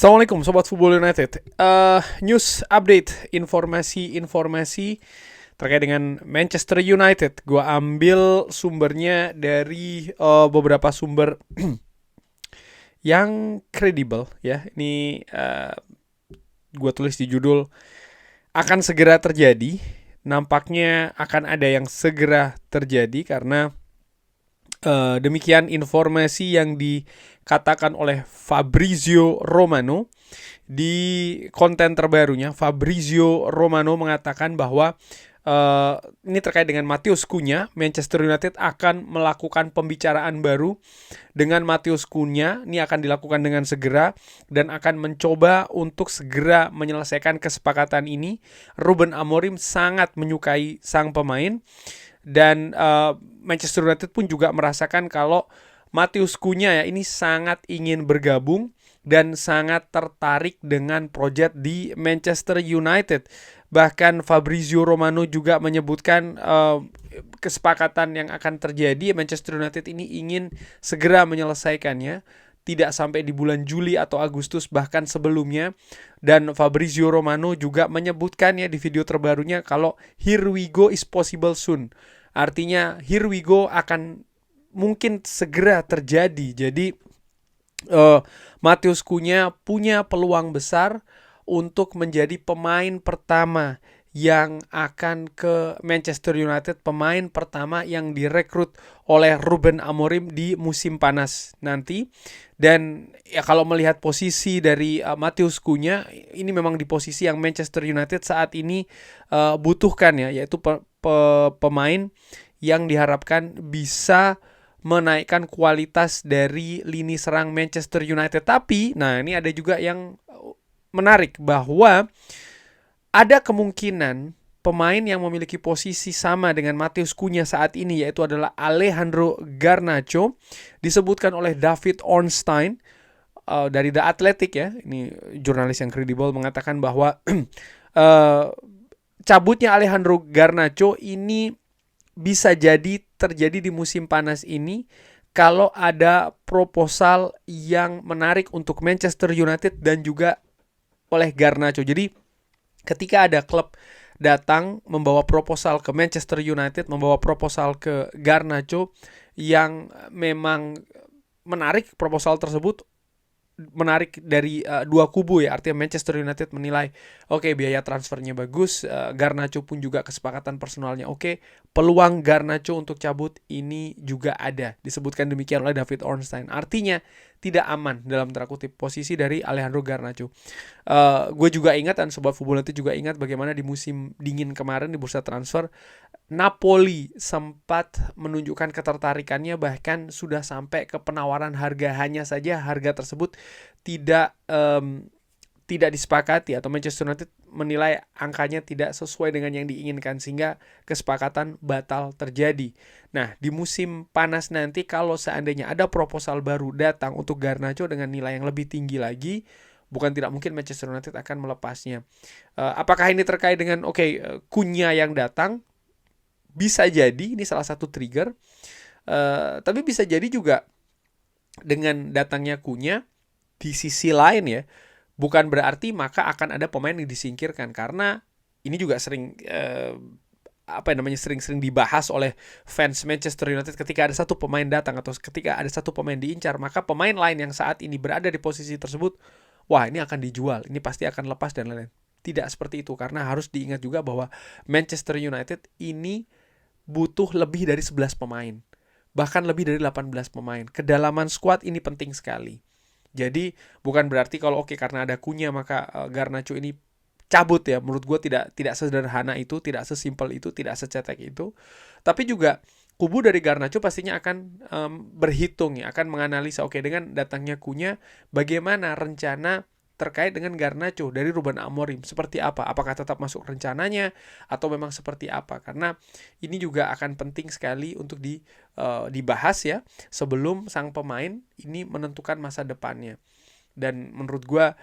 Assalamualaikum Sobat Football United. News update, informasi terkait dengan Manchester United. Gua ambil sumbernya dari beberapa sumber yang kredibel ya. Ini gua tulis di judul akan segera terjadi. Nampaknya akan ada yang segera terjadi karena demikian informasi yang dikatakan oleh Fabrizio Romano di konten terbarunya. Fabrizio Romano mengatakan bahwa ini terkait dengan Matheus Cunha. Manchester United akan melakukan pembicaraan baru dengan Matheus Cunha. Ini akan dilakukan dengan segera dan akan mencoba untuk segera menyelesaikan kesepakatan ini. Ruben Amorim sangat menyukai sang pemain. Dan Manchester United pun juga merasakan kalau Matheus Cunha ya ini sangat ingin bergabung dan sangat tertarik dengan proyek di Manchester United. Bahkan Fabrizio Romano juga menyebutkan kesepakatan yang akan terjadi. Manchester United ini ingin segera menyelesaikannya, tidak sampai di bulan Juli atau Agustus, bahkan sebelumnya. Dan Fabrizio Romano juga menyebutkannya di video terbarunya kalau here we go is possible soon. Artinya here we go akan mungkin segera terjadi. Jadi Matheus Cunha punya peluang besar untuk menjadi pemain pertama yang akan ke Manchester United, pemain pertama yang direkrut oleh Ruben Amorim di musim panas nanti. Dan ya kalau melihat posisi dari Matheus Cunha, ini memang di posisi yang Manchester United saat ini butuhkan ya, yaitu pemain yang diharapkan bisa menaikkan kualitas dari lini serang Manchester United. Tapi, nah ini ada juga yang menarik bahwa ada kemungkinan pemain yang memiliki posisi sama dengan Matheus Cunha saat ini, yaitu adalah Alejandro Garnacho. Disebutkan oleh David Ornstein dari The Athletic ya, ini jurnalis yang kredibel, mengatakan bahwa cabutnya Alejandro Garnacho ini bisa jadi terjadi di musim panas ini kalau ada proposal yang menarik untuk Manchester United dan juga oleh Garnacho. Jadi ketika ada klub datang membawa proposal ke Manchester United, membawa proposal ke Garnacho yang memang menarik, proposal tersebut menarik dari dua kubu ya. Artinya Manchester United menilai oke, biaya transfernya bagus, Garnacho pun juga kesepakatan personalnya oke, peluang Garnacho untuk cabut ini juga ada. Disebutkan demikian oleh David Ornstein. Artinya tidak aman dalam tanda kutip posisi dari Alejandro Garnacho. Gue juga ingat dan Sobat Football United juga ingat bagaimana di musim dingin kemarin di bursa transfer Napoli sempat menunjukkan ketertarikannya, bahkan sudah sampai ke penawaran harga. Hanya saja harga tersebut tidak disepakati atau Manchester United menilai angkanya tidak sesuai dengan yang diinginkan sehingga kesepakatan batal terjadi. Nah, di musim panas nanti kalau seandainya ada proposal baru datang untuk Garnacho dengan nilai yang lebih tinggi lagi, bukan tidak mungkin Manchester United akan melepasnya. Apakah ini terkait dengan Cunha yang datang? Bisa jadi ini salah satu trigger. Tapi bisa jadi juga dengan datangnya Cunha di sisi lain ya, bukan berarti maka akan ada pemain yang disingkirkan, karena ini juga sering sering dibahas oleh fans Manchester United. Ketika ada satu pemain datang atau ketika ada satu pemain diincar, maka pemain lain yang saat ini berada di posisi tersebut, wah ini akan dijual, ini pasti akan lepas dan lain-lain. Tidak seperti itu, karena harus diingat juga bahwa Manchester United ini butuh lebih dari 11 pemain, bahkan lebih dari 18 pemain. Kedalaman skuad ini penting sekali. Jadi bukan berarti kalau karena ada Cunha maka Garnacho ini cabut ya. Menurut gue tidak sesederhana itu, tidak sesimpel itu, tidak secetek itu. Tapi juga kubu dari Garnacho pastinya akan berhitung ya, akan menganalisa dengan datangnya Cunha bagaimana rencana terkait dengan Garnacho dari Ruben Amorim, seperti apa? Apakah tetap masuk rencananya atau memang seperti apa? Karena ini juga akan penting sekali untuk dibahas ya sebelum sang pemain ini menentukan masa depannya. Dan menurut gue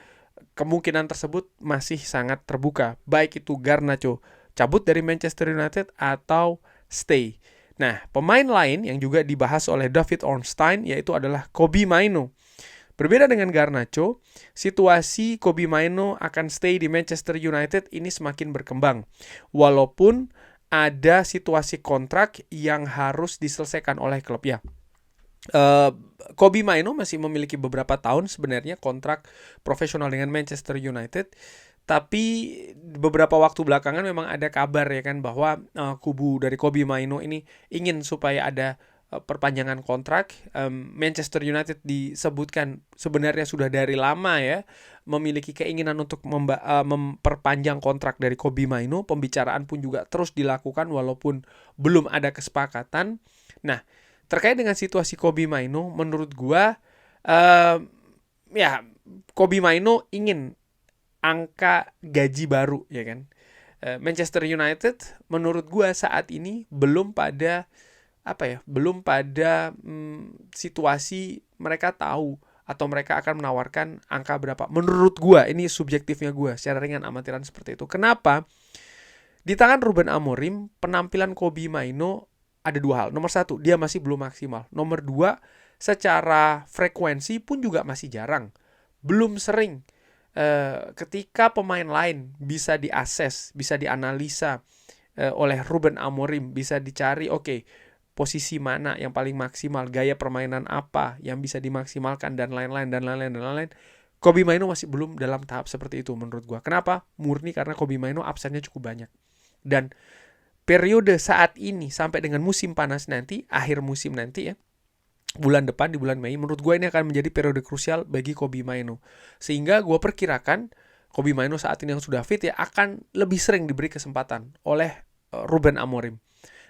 kemungkinan tersebut masih sangat terbuka, baik itu Garnacho cabut dari Manchester United atau stay. Nah, pemain lain yang juga dibahas oleh David Ornstein yaitu adalah Kobbie Mainoo. Berbeda dengan Garnacho, situasi Kobbie Mainoo akan stay di Manchester United ini semakin berkembang. Walaupun ada situasi kontrak yang harus diselesaikan oleh klubnya. Kobbie Mainoo masih memiliki beberapa tahun sebenarnya kontrak profesional dengan Manchester United. Tapi beberapa waktu belakangan memang ada kabar ya kan bahwa kubu dari Kobbie Mainoo ini ingin supaya ada perpanjangan kontrak. Manchester United disebutkan sebenarnya sudah dari lama ya memiliki keinginan untuk memperpanjang kontrak dari Kobbie Mainoo. Pembicaraan pun juga terus dilakukan walaupun belum ada kesepakatan. Nah, terkait dengan situasi Kobbie Mainoo, menurut gua ya Kobbie Mainoo ingin angka gaji baru ya kan. Manchester United menurut gua saat ini belum pada situasi mereka tahu atau mereka akan menawarkan angka berapa. Menurut gua, ini subjektifnya gua, secara ringan amatiran seperti itu. Kenapa? Di tangan Ruben Amorim, penampilan Kobbie Mainoo ada dua hal. Nomor satu, dia masih belum maksimal. Nomor dua, secara frekuensi pun juga masih jarang. Belum sering. Ketika pemain lain bisa diakses, bisa dianalisa oleh Ruben Amorim, bisa dicari, posisi mana yang paling maksimal, gaya permainan apa yang bisa dimaksimalkan, dan lain-lain. Kobbie Mainoo masih belum dalam tahap seperti itu menurut gue. Kenapa? Murni karena Kobbie Mainoo absennya cukup banyak. Dan periode saat ini sampai dengan musim panas nanti, akhir musim nanti ya, bulan depan di bulan Mei, menurut gue ini akan menjadi periode krusial bagi Kobbie Mainoo. Sehingga gue perkirakan Kobbie Mainoo saat ini yang sudah fit ya akan lebih sering diberi kesempatan oleh Ruben Amorim.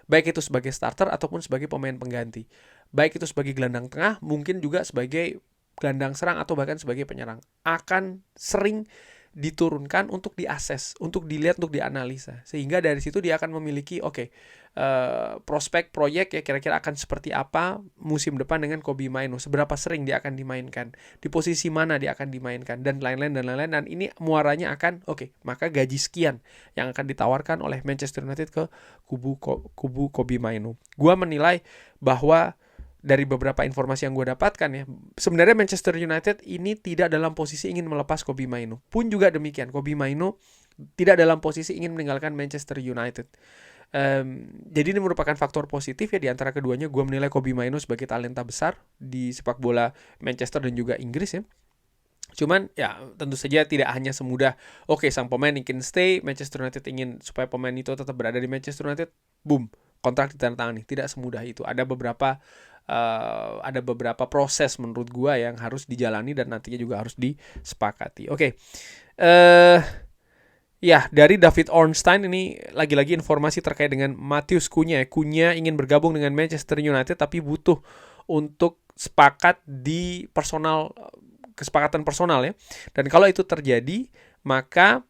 Baik itu sebagai starter ataupun sebagai pemain pengganti. Baik itu sebagai gelandang tengah, mungkin juga sebagai gelandang serang atau bahkan sebagai penyerang. Akan sering diturunkan untuk diakses, untuk dilihat, untuk dianalisa. Sehingga dari situ dia akan memiliki prospek proyek ya kira-kira akan seperti apa musim depan dengan Kobbie Mainoo. Seberapa sering dia akan dimainkan, di posisi mana dia akan dimainkan, dan lain-lain. Dan ini muaranya akan maka gaji sekian yang akan ditawarkan oleh Manchester United ke kubu Kobbie Mainoo. Gua menilai bahwa dari beberapa informasi yang gue dapatkan ya, sebenarnya Manchester United ini tidak dalam posisi ingin melepas Kobbie Mainoo. Pun juga demikian, Kobbie Mainoo tidak dalam posisi ingin meninggalkan Manchester United. Jadi ini merupakan faktor positif ya di antara keduanya. Gue menilai Kobbie Mainoo sebagai talenta besar di sepak bola Manchester dan juga Inggris ya. Cuman ya tentu saja tidak hanya semudah sang pemain ingin stay, Manchester United ingin supaya pemain itu tetap berada di Manchester United, boom, kontrak ditandatangani. Tidak semudah itu. Ada beberapa proses menurut gua yang harus dijalani dan nantinya juga harus disepakati. Ya, dari David Ornstein ini lagi-lagi informasi terkait dengan Matheus Cunha. Cunha ingin bergabung dengan Manchester United tapi butuh untuk sepakat di kesepakatan personal ya. Dan kalau itu terjadi, maka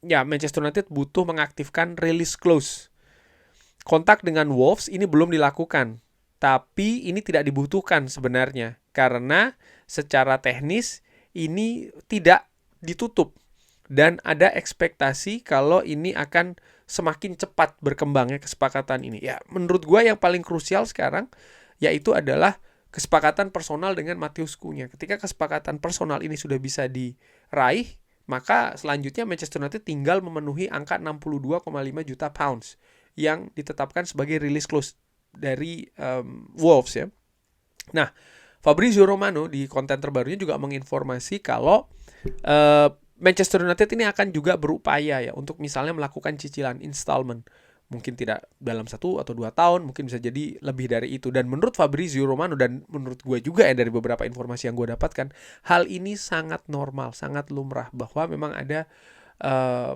Manchester United butuh mengaktifkan release clause. Kontak dengan Wolves ini belum dilakukan, tapi ini tidak dibutuhkan sebenarnya karena secara teknis ini tidak ditutup. Dan ada ekspektasi kalau ini akan semakin cepat berkembangnya kesepakatan ini. Ya, menurut gue yang paling krusial sekarang yaitu adalah kesepakatan personal dengan Matheus Cunha. Ketika kesepakatan personal ini sudah bisa diraih, maka selanjutnya Manchester United tinggal memenuhi angka 62,5 juta pounds yang ditetapkan sebagai release clause dari Wolves ya. Nah, Fabrizio Romano di konten terbarunya juga menginformasi kalau Manchester United ini akan juga berupaya ya untuk misalnya melakukan cicilan installment. Mungkin tidak dalam 1 atau 2 tahun, mungkin bisa jadi lebih dari itu. Dan menurut Fabrizio Romano dan menurut gue juga ya dari beberapa informasi yang gue dapatkan, hal ini sangat normal, sangat lumrah bahwa memang ada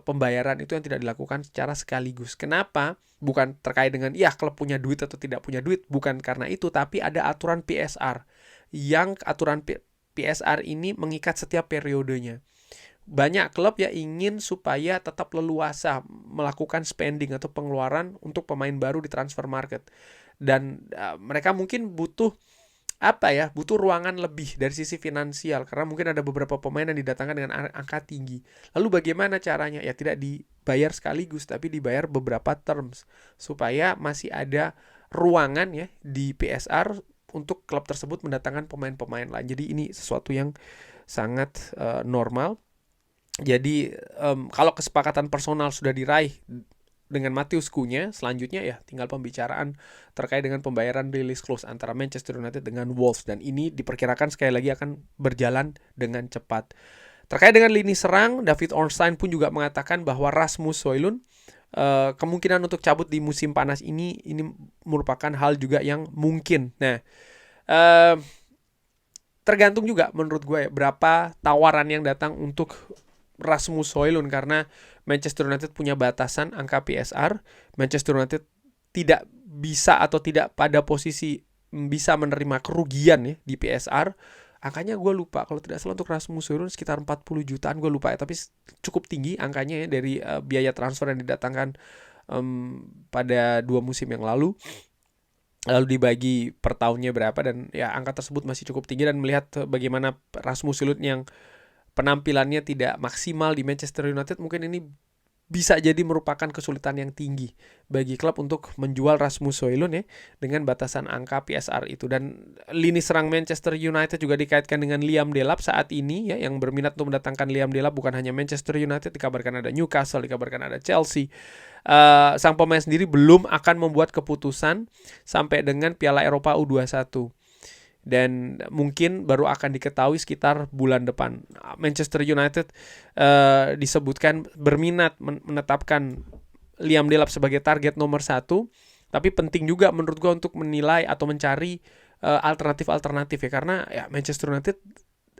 pembayaran itu yang tidak dilakukan secara sekaligus. Kenapa? Bukan terkait dengan klub punya duit atau tidak punya duit, bukan karena itu, tapi ada aturan PSR. Yang aturan PSR ini mengikat setiap periodenya. Banyak klub ya ingin supaya tetap leluasa melakukan spending atau pengeluaran untuk pemain baru di transfer market. Dan mereka mungkin butuh ruangan lebih dari sisi finansial karena mungkin ada beberapa pemain yang didatangkan dengan angka tinggi. Lalu bagaimana caranya? Ya tidak dibayar sekaligus tapi dibayar beberapa terms supaya masih ada ruangan ya di PSR untuk klub tersebut mendatangkan pemain-pemain lain. Jadi ini sesuatu yang sangat normal. Jadi kalau kesepakatan personal sudah diraih dengan Matheus Cunha, selanjutnya ya tinggal pembicaraan terkait dengan pembayaran release clause antara Manchester United dengan Wolves, dan ini diperkirakan sekali lagi akan berjalan dengan cepat. Terkait dengan lini serang, David Ornstein pun juga mengatakan bahwa Rasmus Højlund kemungkinan untuk cabut di musim panas ini merupakan hal juga yang mungkin. Nah, tergantung juga menurut gue ya, berapa tawaran yang datang untuk Rasmus Højlund, karena Manchester United punya batasan angka PSR. Manchester United tidak bisa atau tidak pada posisi bisa menerima kerugian ya di PSR. Angkanya gue lupa, kalau tidak salah untuk Rasmus Højlund sekitar 40 jutaan, gue lupa ya, tapi cukup tinggi angkanya ya dari biaya transfer yang didatangkan pada 2 musim yang lalu. Lalu dibagi per tahunnya berapa, dan ya angka tersebut masih cukup tinggi. Dan melihat bagaimana Rasmus Højlund yang penampilannya tidak maksimal di Manchester United, mungkin ini bisa jadi merupakan kesulitan yang tinggi bagi klub untuk menjual Rasmus Højlund ya, dengan batasan angka PSR itu. Dan lini serang Manchester United juga dikaitkan dengan Liam Delap saat ini ya, yang berminat untuk mendatangkan Liam Delap bukan hanya Manchester United, dikabarkan ada Newcastle, dikabarkan ada Chelsea. Sang pemain sendiri belum akan membuat keputusan sampai dengan Piala Eropa U21. Dan mungkin baru akan diketahui sekitar bulan depan. Manchester United disebutkan berminat menetapkan Liam Delap sebagai target nomor 1, tapi penting juga menurut gue untuk menilai atau mencari alternatif-alternatif ya, karena ya Manchester United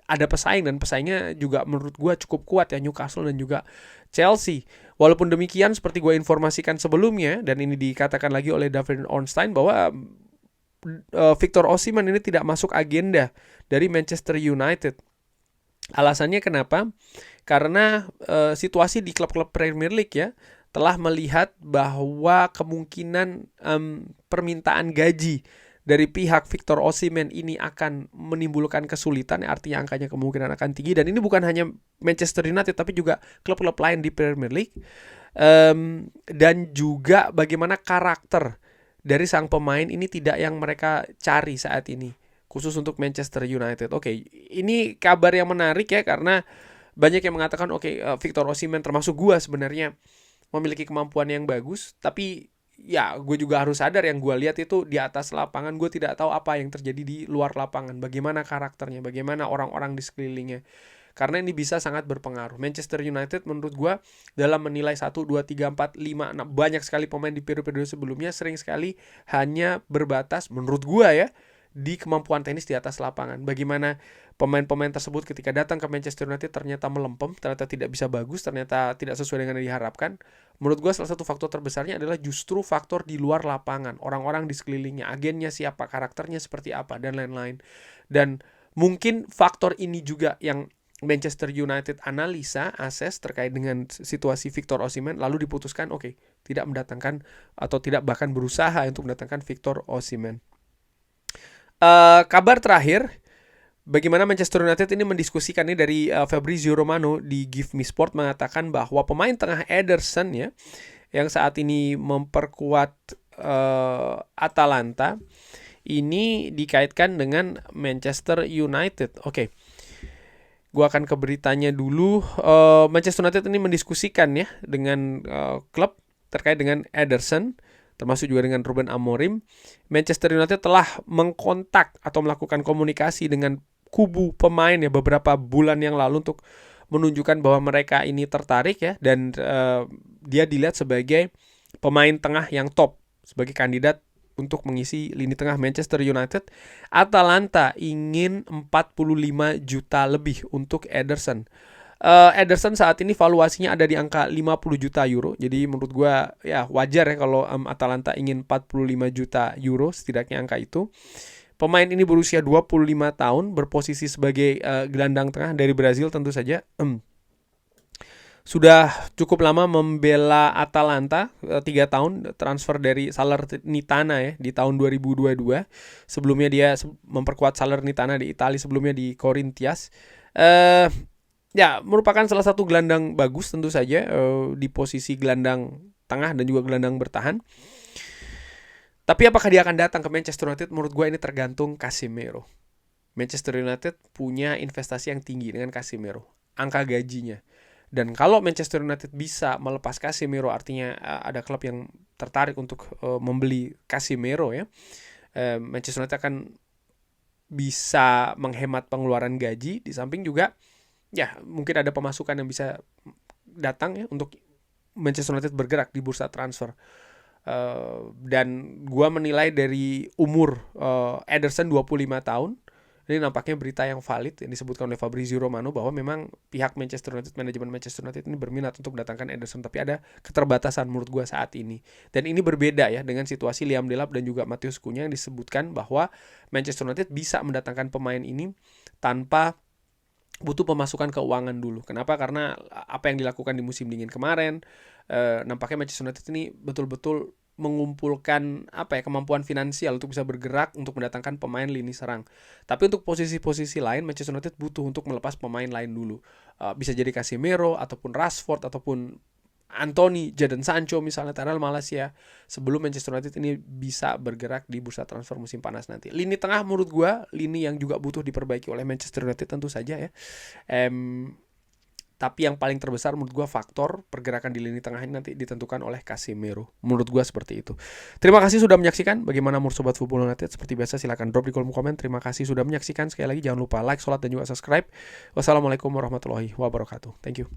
ada pesaing, dan pesaingnya juga menurut gue cukup kuat ya, Newcastle dan juga Chelsea. Walaupun demikian, seperti gue informasikan sebelumnya, dan ini dikatakan lagi oleh David Ornstein, bahwa Victor Osimhen ini tidak masuk agenda dari Manchester United. Alasannya kenapa? Karena situasi di klub-klub Premier League ya telah melihat bahwa kemungkinan permintaan gaji dari pihak Victor Osimhen ini akan menimbulkan kesulitan, artinya angkanya kemungkinan akan tinggi. Dan ini bukan hanya Manchester United, tapi juga klub-klub lain di Premier League. Dan juga bagaimana karakter dari sang pemain ini tidak yang mereka cari saat ini, khusus untuk Manchester United. Oke, ini kabar yang menarik ya, karena banyak yang mengatakan Victor Osimhen termasuk gue sebenarnya memiliki kemampuan yang bagus, tapi ya gue juga harus sadar, yang gue lihat itu di atas lapangan. Gue tidak tahu apa yang terjadi di luar lapangan, bagaimana karakternya, bagaimana orang-orang di sekelilingnya, karena ini bisa sangat berpengaruh. Manchester United menurut gue dalam menilai 1, 2, 3, 4, 5, 6, banyak sekali pemain di periode sebelumnya sering sekali hanya berbatas menurut gue ya di kemampuan tenis di atas lapangan. Bagaimana pemain-pemain tersebut ketika datang ke Manchester United ternyata melempem, ternyata tidak bisa bagus, ternyata tidak sesuai dengan yang diharapkan. Menurut gue salah satu faktor terbesarnya adalah justru faktor di luar lapangan, orang-orang di sekelilingnya, agennya siapa, karakternya seperti apa, dan lain-lain. Dan mungkin faktor ini juga yang Manchester United analisa, ases terkait dengan situasi Victor Osimhen, lalu diputuskan tidak mendatangkan atau tidak bahkan berusaha untuk mendatangkan Victor Osimhen. Kabar terakhir, bagaimana Manchester United ini mendiskusikan ini dari Fabrizio Romano di Give Me Sport, mengatakan bahwa pemain tengah Ederson ya, yang saat ini memperkuat Atalanta, ini dikaitkan dengan Manchester United. Gue akan ke beritanya dulu. Manchester United ini mendiskusikan ya dengan klub terkait dengan Ederson, termasuk juga dengan Ruben Amorim. Manchester United telah mengkontak atau melakukan komunikasi dengan kubu pemain ya beberapa bulan yang lalu untuk menunjukkan bahwa mereka ini tertarik ya, dan dia dilihat sebagai pemain tengah yang top, sebagai kandidat untuk mengisi lini tengah Manchester United. Atalanta ingin 45 juta lebih untuk Ederson. Ederson saat ini valuasinya ada di angka 50 juta euro. Jadi menurut gue ya wajar ya kalau Atalanta ingin 45 juta euro, setidaknya angka itu. Pemain ini berusia 25 tahun, berposisi sebagai gelandang tengah dari Brazil tentu saja. Sudah cukup lama membela Atalanta, 3 tahun, transfer dari Salernitana ya di tahun 2022. Sebelumnya dia memperkuat Salernitana di Italia, sebelumnya di Corinthians. Ya, merupakan salah satu gelandang bagus tentu saja di posisi gelandang tengah dan juga gelandang bertahan. Tapi apakah dia akan datang ke Manchester United? Menurut gue ini tergantung Casemiro. Manchester United punya investasi yang tinggi dengan Casemiro, angka gajinya. Dan kalau Manchester United bisa melepas Casemiro, artinya ada klub yang tertarik untuk membeli Casemiro ya. Manchester United akan bisa menghemat pengeluaran gaji, di samping juga ya mungkin ada pemasukan yang bisa datang ya untuk Manchester United bergerak di bursa transfer. Dan gua menilai dari umur Ederson 25 tahun, ini nampaknya berita yang valid yang disebutkan oleh Fabrizio Romano bahwa memang pihak Manchester United, manajemen Manchester United ini berminat untuk mendatangkan Ederson, tapi ada keterbatasan menurut gua saat ini. Dan ini berbeda ya dengan situasi Liam Delap dan juga Matheus Cunha yang disebutkan bahwa Manchester United bisa mendatangkan pemain ini tanpa butuh pemasukan keuangan dulu. Kenapa? Karena apa yang dilakukan di musim dingin kemarin, nampaknya Manchester United ini betul-betul mengumpulkan kemampuan finansial untuk bisa bergerak untuk mendatangkan pemain lini serang. Tapi untuk posisi-posisi lain Manchester United butuh untuk melepas pemain lain dulu. Bisa jadi Casemiro ataupun Rashford ataupun Anthony, Jadon Sancho misalnya, Tyrell Malacia, sebelum Manchester United ini bisa bergerak di bursa transfer musim panas nanti. Lini tengah menurut gue lini yang juga butuh diperbaiki oleh Manchester United tentu saja ya. Tapi yang paling terbesar menurut gue faktor pergerakan di lini tengah ini nanti ditentukan oleh Casemiro. Menurut gue seperti itu. Terima kasih sudah menyaksikan. Bagaimana menurut Sobat Football United? Seperti biasa silahkan drop di kolom komen. Terima kasih sudah menyaksikan. Sekali lagi jangan lupa like, sholat, dan juga subscribe. Wassalamualaikum warahmatullahi wabarakatuh. Thank you.